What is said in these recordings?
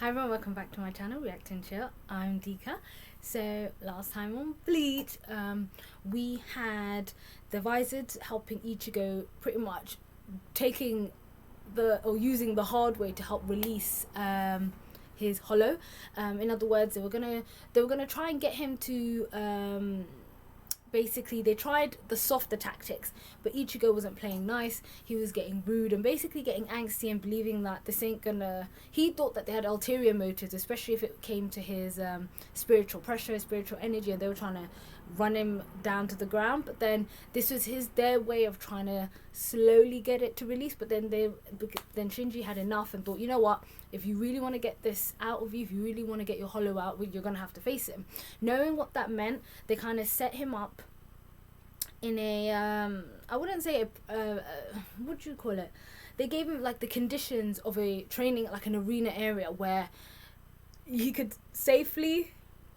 Hi everyone, welcome back to my channel, React and Chill. I'm Dika. So last time on Bleach, we had the Visoreds helping Ichigo pretty much taking using the hard way to help release his hollow. In other words, they were gonna try and get him to basically they tried the softer tactics, but Ichigo wasn't playing nice. He was getting rude and basically getting angsty and believing that this ain't gonna, he thought that they had ulterior motives, especially if it came to his spiritual pressure, spiritual energy, and they were trying to run him down to the ground. But then this was their way of trying to slowly get it to release. But then then Shinji had enough and thought, you know what, if you really want to get this out of you, if you really want to get your hollow out, you're gonna have to face him. Knowing what that meant, they kind of set him up in a I wouldn't say what do you call it, they gave him like the conditions of a training, like an arena area where he could safely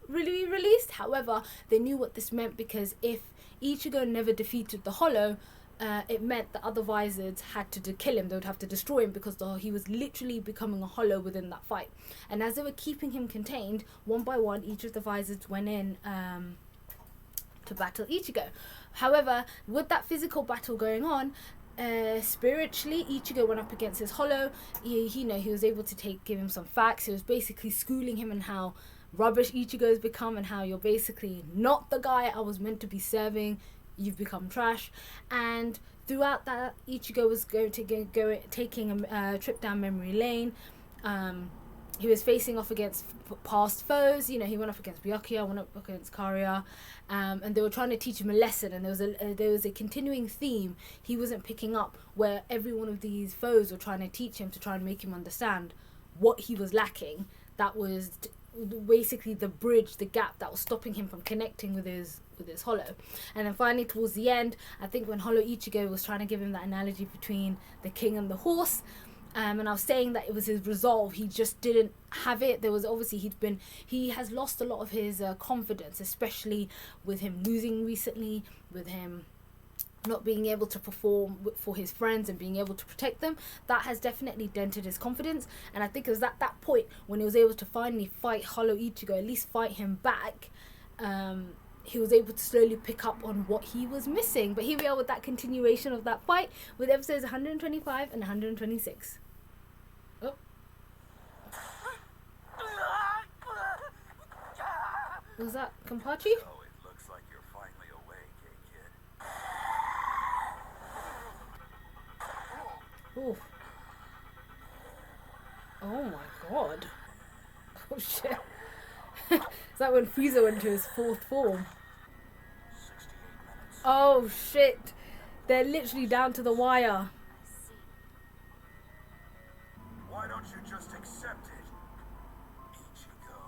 really be released. However, they knew what this meant, because if Ichigo never defeated the hollow, it meant that other Visoreds had to kill him. They would have to destroy him, because he was literally becoming a hollow within that fight. And as they were keeping him contained, one by one, each of the Visoreds went in to battle Ichigo. However, with that physical battle going on, spiritually, Ichigo went up against his hollow. He was able to give him some facts. He was basically schooling him in how rubbish Ichigo has become, and how you're basically not the guy I was meant to be serving. You've become trash. And throughout that, Ichigo was going to taking a trip down memory lane. He was facing off against past foes. He went up against Byakuya, went up against Karia, and they were trying to teach him a lesson. And there was a continuing theme he wasn't picking up, where every one of these foes were trying to teach him, to try and make him understand what he was lacking. That was basically the bridge, the gap that was stopping him from connecting with his hollow. And then finally, towards the end, I think when Hollow Ichigo was trying to give him that analogy between the king and the horse, and I was saying that it was his resolve. He just didn't have it. There was obviously he has lost a lot of his confidence, especially with him losing recently, with him not being able to perform for his friends and being able to protect them. That has definitely dented his confidence. And I think it was at that point when he was able to finally fight Hollow Ichigo, at least fight him back, he was able to slowly pick up on what he was missing. But here we are with that continuation of that fight, with episodes 125 and 126. Oh. Was that Kampachi? Oh, it looks like you're finally awake, kid. Ooh. Oh my god. Oh shit. Is that when Frieza went to his fourth form? 68 minutes. Oh shit. They're literally down to the wire. Why don't you just accept it? Ichigo.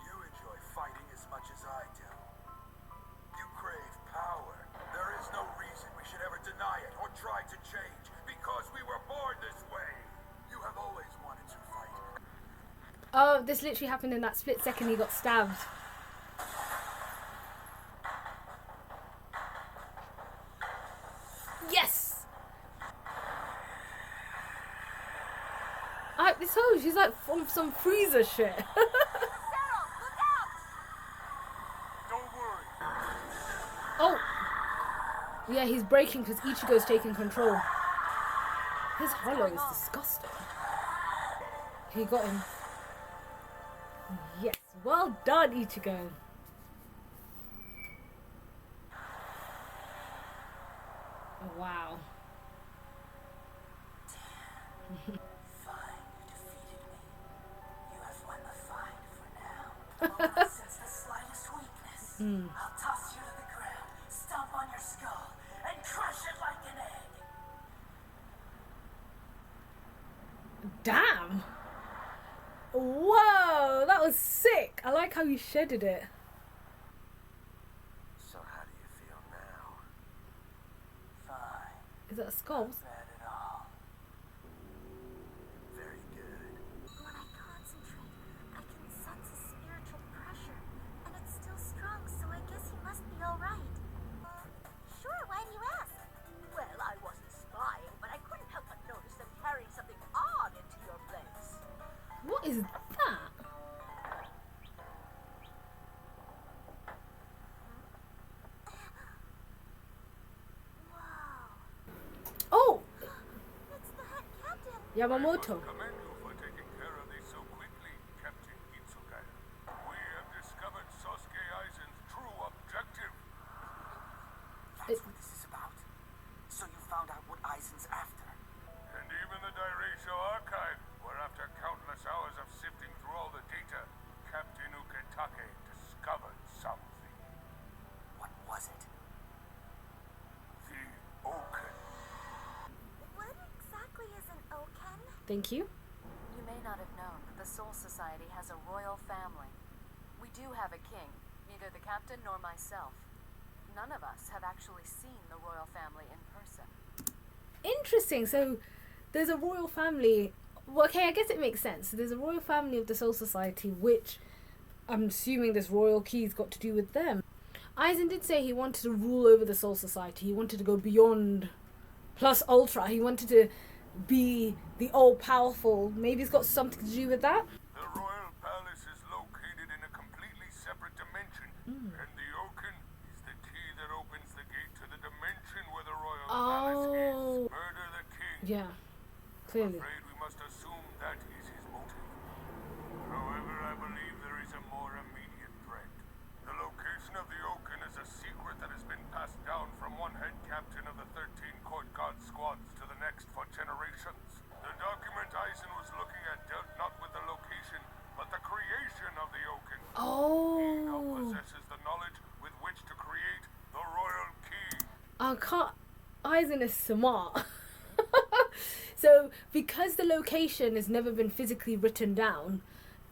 You enjoy fighting as much as I do. You crave power. There is no reason we should ever deny it or try to change, because we were born this way. You have always wanted to fight. Oh, this literally happened in that split second he got stabbed. Yes! This hoe, she's like from some freezer shit. Don't worry. Oh! Yeah, he's breaking because Ichigo's taking control. His hollow is disgusting. He got him. Yes, well done, Ichigo. Wow. Fine, you defeated me. You have won the fight for now. Don't sense the slightest weakness. I'll toss you to the ground, stomp on your skull, and crush it like an egg. Damn! Whoa, that was sick. I like how you shedded it. So how do you feel now? Fine. Is that a skull? Not bad at all. Very good. When I concentrate, I can sense a spiritual pressure, and it's still strong, so I guess he must be alright. Sure, why do you ask? Well, I wasn't spying, but I couldn't help but notice them carrying something odd into your place. What is that? Oh! It's the head captain. Yamamoto. Commend you for taking care of this so quickly, Captain Ichigo. We have discovered Sasuke Aizen's true objective. That's what this is about. So you found out what Aizen's after. And even the Dairaisho archive, where after countless hours of sifting through all the data, Captain Uketake discovered something. What was it? The Oaken. What exactly is an Oken? Thank you. You may not have known, but the Soul Society has a royal family. We do have a king, neither the captain nor myself. None of us have actually seen the royal family in person. Interesting. So there's a royal family. Well, okay, I guess it makes sense. There's a royal family of the Soul Society, which I'm assuming this royal key's got to do with them. Aizen did say he wanted to rule over the Soul Society. He wanted to go beyond plus ultra. He wanted to be the all-powerful. Maybe it's got something to do with that. The royal palace is located in a completely separate dimension, and the Oaken is the key that opens the gate to the dimension where the royal palace is. Murder the king. Yeah, clearly. Afraid we must assume that is his motive. However, I believe there is a more immediate threat. The location of the Oaken is a secret that has been passed down from one head captain of the 13 court guard squads to the next for generations. The document Aizen was looking at dealt not with the location, but the creation of the Oaken. He now Oh. possesses the knowledge with which to create the royal key. I can't. Aizen is smart. So, because the location has never been physically written down,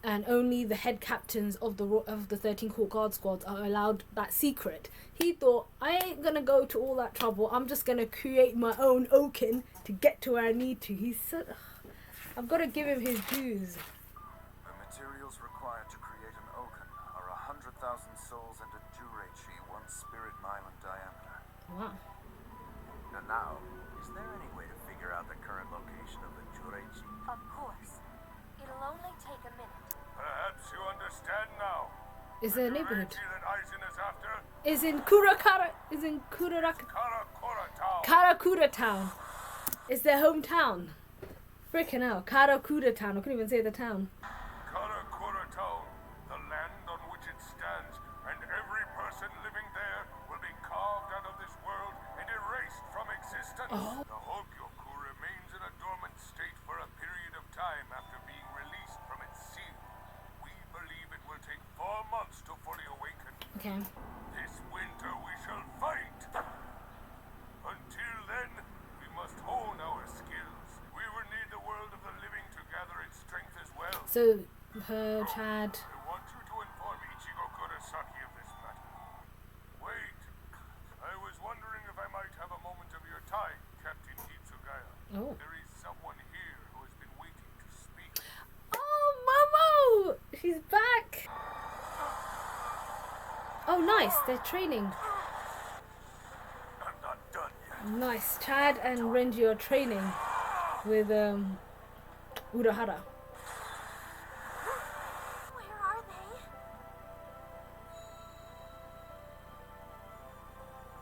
and only the head captains of the 13 court guard squads are allowed that secret, he thought, I ain't gonna go to all that trouble. I'm just gonna create my own Oaken to get to where I need to. He's so. I've got to give him his dues. The materials required to create an Oaken are 100,000 souls and a Jureichi, 1 spirit mile in diameter. Wow. And now, is there any way to figure out the current location of the Jureichi? Of course. It'll only take a minute. Perhaps you understand now. Is there a neighborhood? The that Aizen is after Is in Kurakara. Is in Kuraraka. Karakura Town. Karakura Town. It's their hometown. Freaking hell. Karakura Town. I couldn't even say the town. Karakura Town, the land on which it stands, and every person living there will be carved out of this world and erased from existence. Oh. The Hogyoku remains in a dormant state for a period of time after being released from its seal. We believe it will take 4 months to fully awaken. Okay. This winter we shall fight. Until then, we must hone our skills. We will need the world of the living to gather its strength as well. So, her Chad. I want you to inform Ichigo Kurosaki of this matter. Wait, I was wondering if I might have a moment of your time, Captain Hitsugaya. Oh. There is someone here who has been waiting to speak. Oh, Momo! She's back! Oh, nice. They're training. I'm not done yet. Nice. Chad and Renji are training with Urahara. Where are they?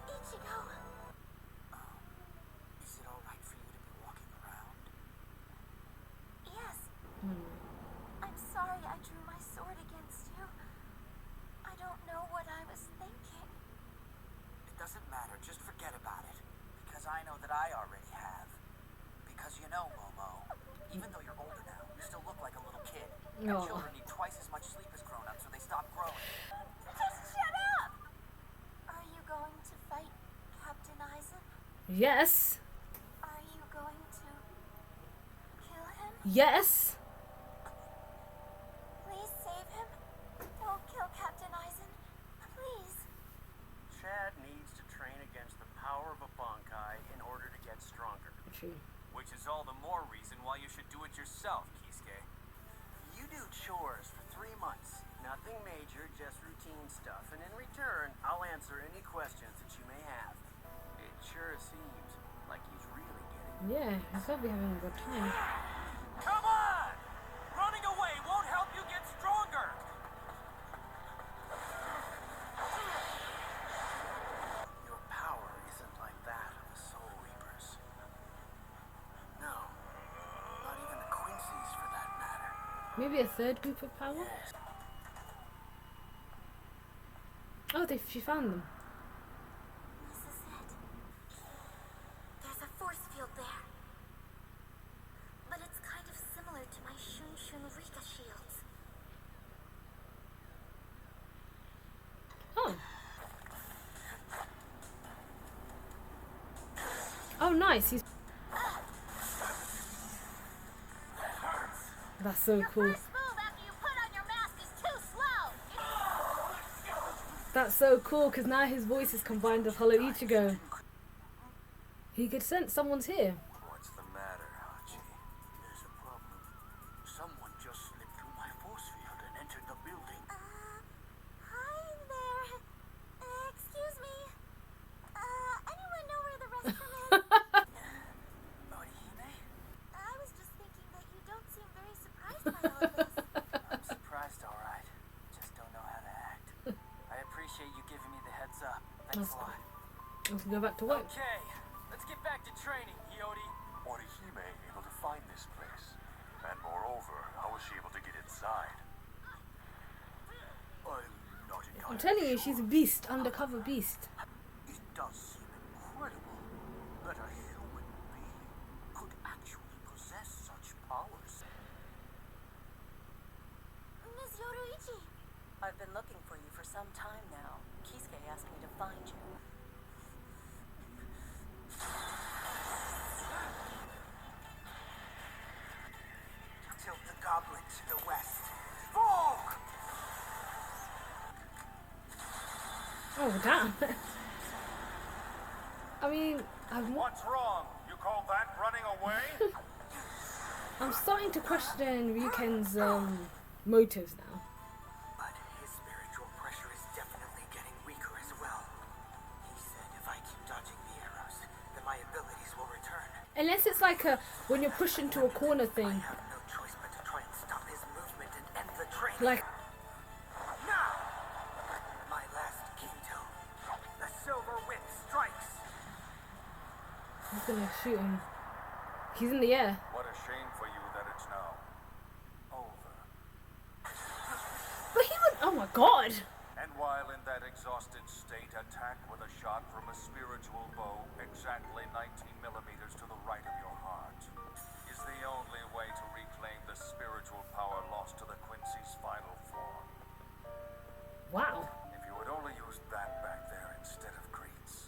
Ichigo. Is it alright for you to be walking around? Yes. I'm sorry I drew my sword against you. I don't know what I was thinking. It doesn't matter, just forget about it. Because I know that I already have. Because you know, Momo, even though you're older now, you still look like a little kid. And No. children need twice as much sleep as grown-ups, so they stop growing. Just shut up! Are you going to fight Captain Aizen? Yes. Are you going to kill him? Yes. Please save him. Don't kill Captain Aizen. Please. Chad needs to train against the power of a Bankai in order to get stronger. True. Which is all the more reason why you should do it yourself, Kisuke. You do chores for 3 months. Nothing major, just routine stuff. And in return, I'll answer any questions that you may have. It sure seems like he's really getting Yeah, he's probably having a good time. Come on! Running away Maybe a third group of power? Oh, she found them. This is it. There's a force field there. But it's kind of similar to my Shun Shun Rika shields. Oh. Oh, nice. He's... That's so cool. First move after you put on your mask is too slow. That's so cool because now his voice is combined with Hollow Ichigo. He could sense someone's here. What's the matter, Hachi? There's a problem. Someone just slipped through my force field and entered the building. Hi there. Excuse me. Anyone know where the restroom is? Orihime? I was just thinking that you don't seem very surprised by all of this. I'm surprised, alright. Just don't know how to act. I appreciate you giving me the heads up. Thanks a lot. Let's go back to work. Okay, let's get back to training, Hiyori. Orihime able to find this place? And moreover, how was she able to get inside? I'm not entirely I'm telling you, sure. she's a beast, undercover beast. It does seem incredible that a human being could actually possess such powers. Miss Yoruichi. I've been looking for you for some time now. Kisuke asked me to find you. Tilt the goblet to the west. Fog! Oh, damn. I mean, What's wrong? You call that running away? I'm starting to question Ryuken's motives now. But his spiritual pressure is definitely getting weaker as well. He said if I keep dodging the arrows, then my abilities will return. Unless it's like a when you're pushed into a corner I thing. have no choice but to try and stop his movement and end the training. Like, Now! My last kingdom. The silver whip strikes. he's gonna shoot him. He's in the air. What a shame for you that it's now over. But he would. Oh my god. And while in that exhausted state, attack with a shot from a spiritual bow exactly 19 millimeters to the right of your heart is the only way to reclaim the spiritual power lost to the Quincy's final form. Wow. If you had only used that back there instead of Greets,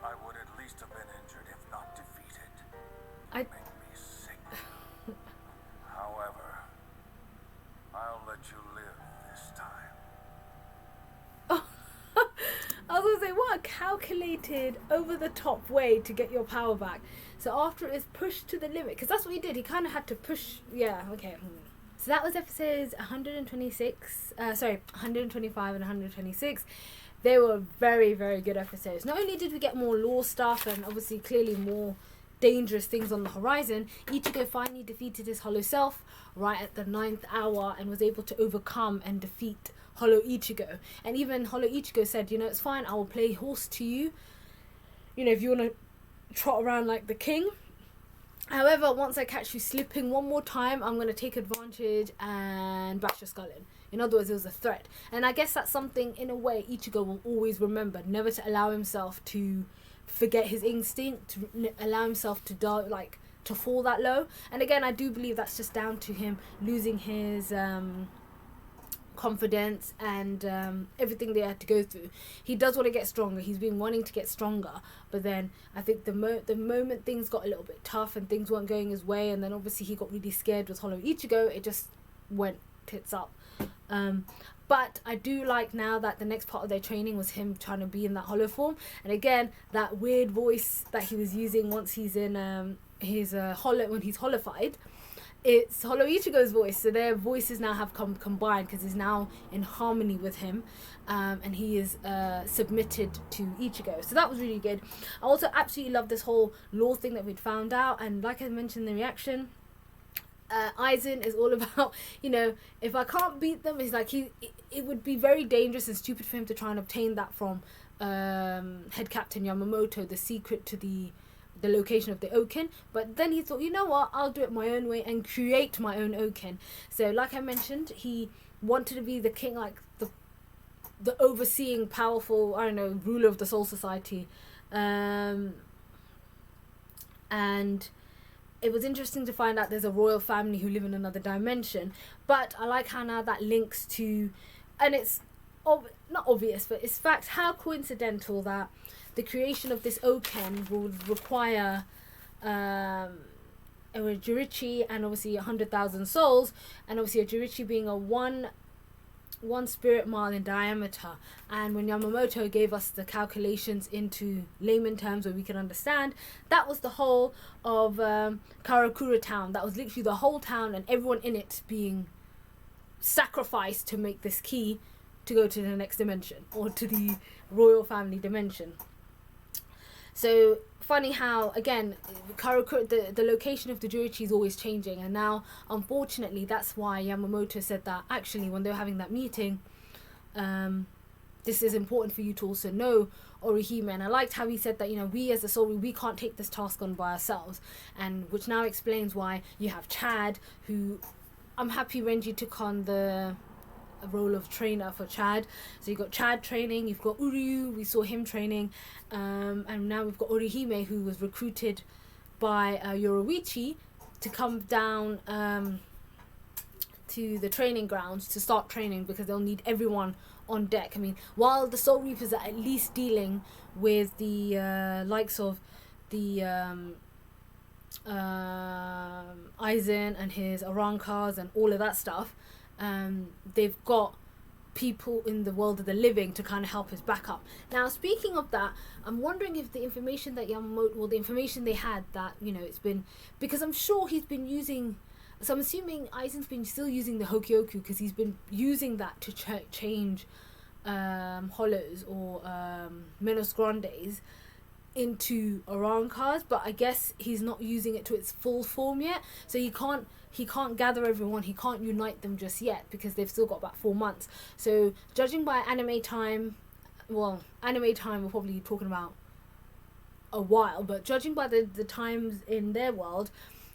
I would at least have been injured, if not defeated. I. Make me sick. However, I'll let you live this time. I was gonna say, what a calculated, over-the-top way to get your power back. So after it was pushed to the limit, because that's what he did. He kind of had to push. Yeah. Okay. So that was episodes 126. 125 and 126. They were very, very good episodes. Not only did we get more lore stuff and obviously clearly more dangerous things on the horizon, Ichigo finally defeated his hollow self right at the 9th hour and was able to overcome and defeat Hollow Ichigo. And even Hollow Ichigo said, you know, it's fine, I will play horse to you. You know, if you want to trot around like the king. However, once I catch you slipping one more time, I'm going to take advantage and bash your skull in. In other words, it was a threat. And I guess that's something, in a way, Ichigo will always remember. Never to allow himself to forget his instinct, to allow himself to die, like, to fall that low. And again, I do believe that's just down to him losing his confidence and everything they had to go through. He does want to get stronger. He's been wanting to get stronger, but then I think the moment things got a little bit tough and things weren't going his way, and then obviously he got really scared with Hollow Ichigo, it just went tits up. But I do like now that the next part of their training was him trying to be in that hollow form, and again that weird voice that he was using once he's in his hollow, when he's hollified, it's Hollow Ichigo's voice. So their voices now have combined because he's now in harmony with him, and he is submitted to Ichigo. So that was really good. I also absolutely love this whole lore thing that we'd found out, and like I mentioned in the reaction, Aizen is all about, you know, if I can't beat them, it's like it would be very dangerous and stupid for him to try and obtain that from head captain Yamamoto, the secret to the the location of the Okin, but then he thought, you know what, I'll do it my own way and create my own Okin. So like I mentioned, he wanted to be the king, like the overseeing powerful, I don't know, ruler of the Soul Society. And it was interesting to find out there's a royal family who live in another dimension. But I like how now that links to, and it's not obvious, but it's fact, how coincidental that the creation of this Oken would require a Jurichi and obviously 100,000 souls, and obviously a Jurichi being a one spirit mile in diameter. And when Yamamoto gave us the calculations into layman terms where we can understand, that was the whole of Karakura town. That was literally the whole town and everyone in it being sacrificed to make this key to go to the next dimension, or to the royal family dimension. So funny how, again, Karakura, the location of the Jurichi is always changing, and now unfortunately that's why Yamamoto said that actually when they were having that meeting, this is important for you to also know, Orihime. And I liked how he said that, you know, we as the soul, we can't take this task on by ourselves, and which now explains why you have Chad, who I'm happy Renji took on the role of trainer for Chad. So you've got Chad training, you've got Uryu, we saw him training, and now we've got Orihime, who was recruited by Yoruichi to come down to the training grounds to start training, because they'll need everyone on deck. I mean, while the Soul Reapers are at least dealing with the likes of the Aizen and his Arancas and all of that stuff, they've got people in the world of the living to kind of help as backup. Now, speaking of that, I'm wondering if the information that Yamamoto, well, the information they had that, you know, it's been, because I'm sure he's been using, so I'm assuming Aizen's been still using the Hokyoku, because he's been using that to change hollows or Menos Grandes into Arancas, but I guess he's not using it to its full form yet, so he can't gather everyone, he can't unite them just yet, because they've still got about 4 months. So judging by anime time, we're probably talking about a while, but judging by the times in their world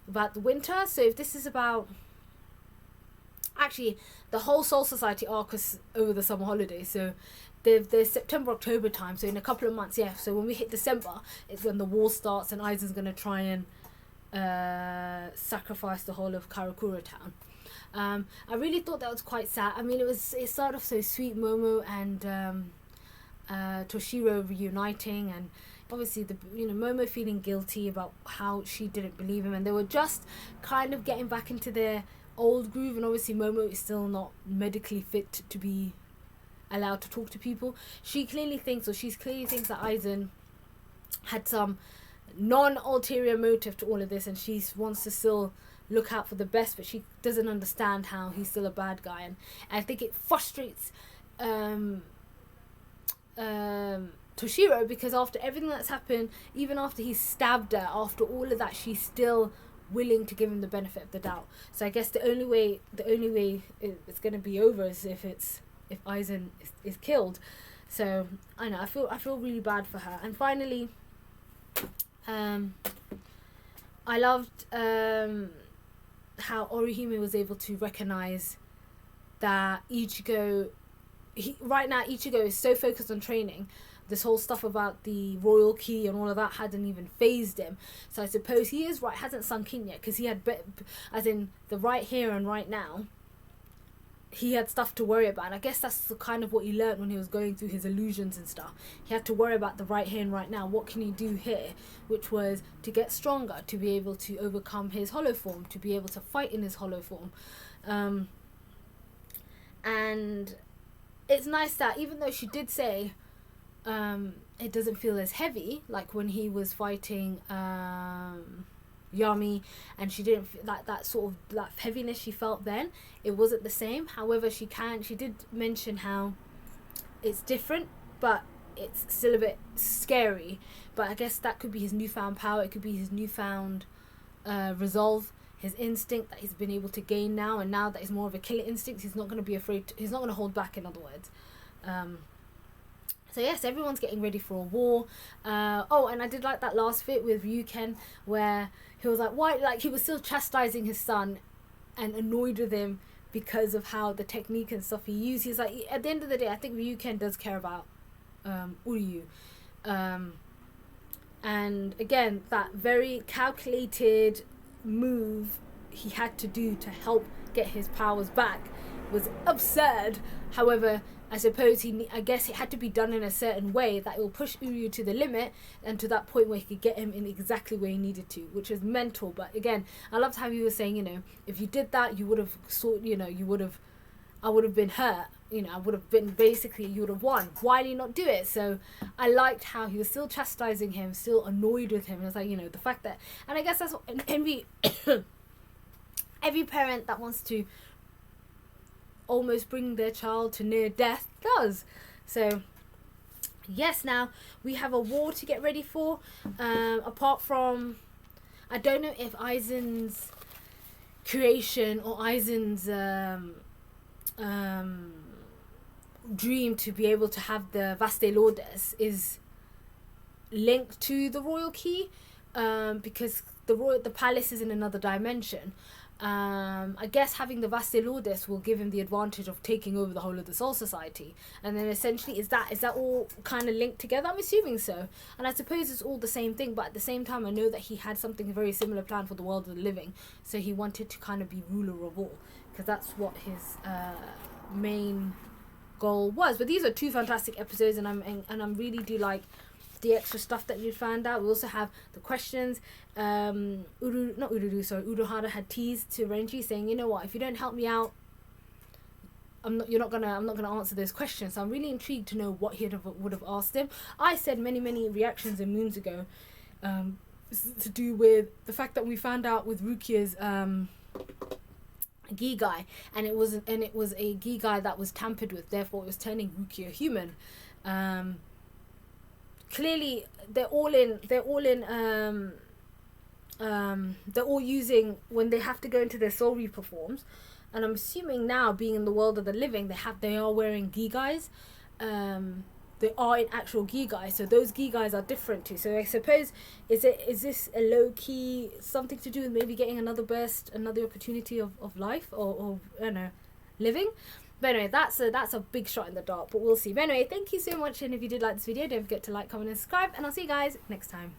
about the winter, so if this is about, actually the whole Soul Society arc is over the summer holidays, so there's September, October time, so in a couple of months, yeah, so when we hit December, it's when the war starts and Aizen's going to try and sacrifice the whole of Karakura town. I really thought that was quite sad. I mean, it started off so sweet, Momo and Toshiro reuniting, and obviously Momo feeling guilty about how she didn't believe him, and they were just kind of getting back into their old groove, and obviously Momo is still not medically fit to be allowed to talk to people. She clearly thinks that Aizen had some non-ulterior motive to all of this, and she wants to still look out for the best, but she doesn't understand how he's still a bad guy, and I think it frustrates Toshiro, because after everything that's happened, even after he stabbed her, after all of that, she's still willing to give him the benefit of the doubt. So I guess the only way it's going to be over is if Aizen is killed. So I know, I feel really bad for her. And finally, I loved how Orihime was able to recognize that Ichigo is so focused on training. This whole stuff about the royal key and all of that hadn't even phased him. So I suppose he is right, hasn't sunk in yet, because he had, as in the right here and right now, he had stuff to worry about. And I guess that's the kind of what he learned when he was going through his illusions and stuff. He had to worry about the right here and right now. What can he do here? Which was to get stronger, to be able to overcome his hollow form, to be able to fight in his hollow form. And it's nice that even though she did say it doesn't feel as heavy, like when he was fighting Yami, and she didn't that sort of that heaviness she felt then, it wasn't the same. However, she did mention how it's different, but it's still a bit scary. But I guess that could be his newfound power, it could be his newfound resolve, his instinct that he's been able to gain now, and now that he's more of a killer instinct, he's not going to be afraid he's not going to hold back, in other words. So So yes, everyone's getting ready for a war. Oh, and I did like that last bit with Ryuken where he was like, why? Like, he was still chastising his son and annoyed with him because of how the technique and stuff he used. He's like, at the end of the day, I think Ryuken does care about Uryu. And again, that very calculated move he had to do to help get his powers back was absurd. However, I suppose I guess it had to be done in a certain way that it will push Uryu to the limit and to that point where he could get him in exactly where he needed to, which was mental. But again, I loved how he was saying, you know, if you did that, you would have I would have been hurt. You know, I would have been, basically, you would have won. Why did he not do it? So I liked how he was still chastising him, still annoyed with him. And it's like, you know, the fact that, and I guess that's what every parent that wants to almost bring their child to near death does. So yes, now we have a war to get ready for. Apart from, I don't know if Aizen's creation or Aizen's dream to be able to have the Vaste Lourdes is linked to the royal key, because the palace is in another dimension. I guess having the Vaste Lourdes will give him the advantage of taking over the whole of the Soul Society, and then essentially is that all kind of linked together? I'm assuming so, and I suppose it's all the same thing, but at the same time I know that he had something very similar planned for the world of the living, so he wanted to kind of be ruler of all, because that's what his main goal was. But these are two fantastic episodes, and I'm really do like the extra stuff that you found out. We also have the questions. Uruhara had teased to Renji saying, you know what, if you don't help me out, I'm not gonna answer those questions. So I'm really intrigued to know what he would have asked him. I said many reactions and moons ago, to do with the fact that we found out with Rukia's Gigai, and it was a Gigai that was tampered with, therefore it was turning Rukia human. Clearly they're all using, when they have to go into their soul reaper forms, and I'm assuming now, being in the world of the living, they are wearing Gigais. They are in actual Gigais, so those Gigais are different too. So I suppose, is this a low-key something to do with maybe getting another burst, another opportunity of life, or I don't know, living? But anyway, that's a big shot in the dark, but we'll see. But anyway, thank you so much, and if you did like this video, don't forget to like, comment and subscribe, and I'll see you guys next time.